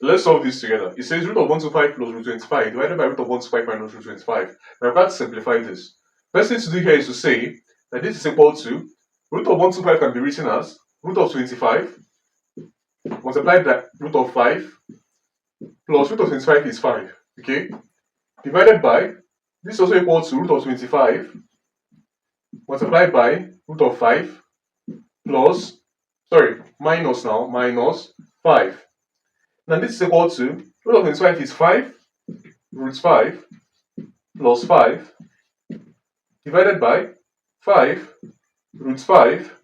Let's solve this together. It says root of 125 plus root 25 divided by root of 125 minus root 25. Now I've got to simplify this. First thing to do here is to say that this is equal to root of 125 can be written as root of 25 multiplied by root of 5 plus root of 25 is 5. Okay? Divided by, this is also equal to root of 25 multiplied by root of 5 plus, minus 5. Now this is equal to root of 25 is 5 root 5 plus 5 divided by 5 root 5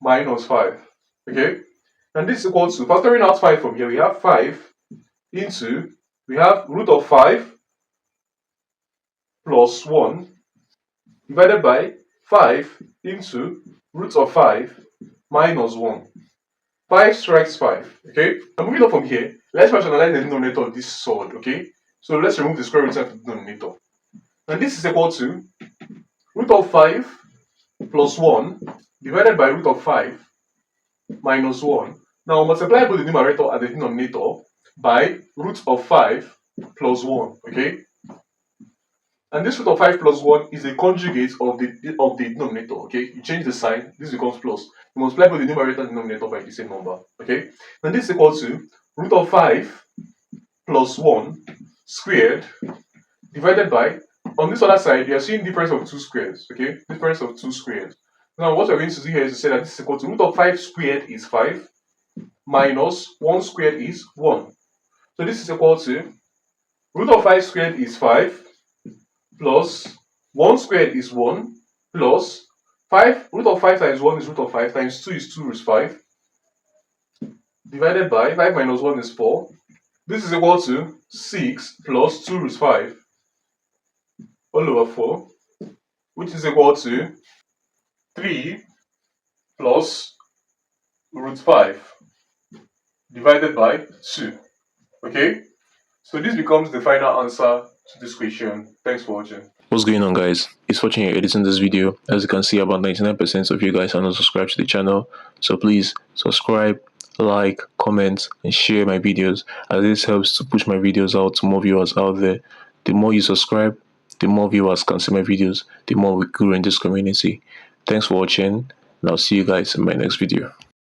minus 5. Okay? And this is equal to, factoring out 5 from here, we have 5 into, we have root of 5 plus 1 divided by 5 into root of 5 minus 1. 5 strikes 5. Okay? Now moving on from here, let's rationalize the denominator of this solid. Okay? So let's remove the square root of the denominator. And this is equal to root of 5 plus 1 divided by root of 5 minus 1. Now multiply both the numerator and the denominator by root of 5 plus 1. Okay? And this root of 5 plus 1 is a conjugate of the denominator. Okay? You change the sign, this becomes plus. You multiply both the numerator and denominator by the same number. Okay? And this is equal to root of 5 plus 1 squared divided by, on this other side, you are seeing difference of 2 squares. Okay? Difference of 2 squares. Now what we're going to do here is to say that this is equal to root of 5 squared is 5 minus 1 squared is 1. So this is equal to root of 5 squared is 5 plus 1 squared is 1 plus 5, root of 5 times 1 is root of 5 times 2 is 2 root 5 divided by 5 minus 1 is 4. This is equal to 6 plus 2 root 5 all over 4, which is equal to 3 plus root 5 divided by 2. Okay? So this becomes the final answer to this question. Thanks for watching. What's going on, guys? It's Fortune here editing this video. As you can see, about 99% of you guys are not subscribed to the channel, so please subscribe, like, comment, and share my videos, as this helps to push my videos out to more viewers out there. The more you subscribe, the more viewers can see my videos, the more we grow in this community. Thanks for watching, and I'll see you guys in my next video.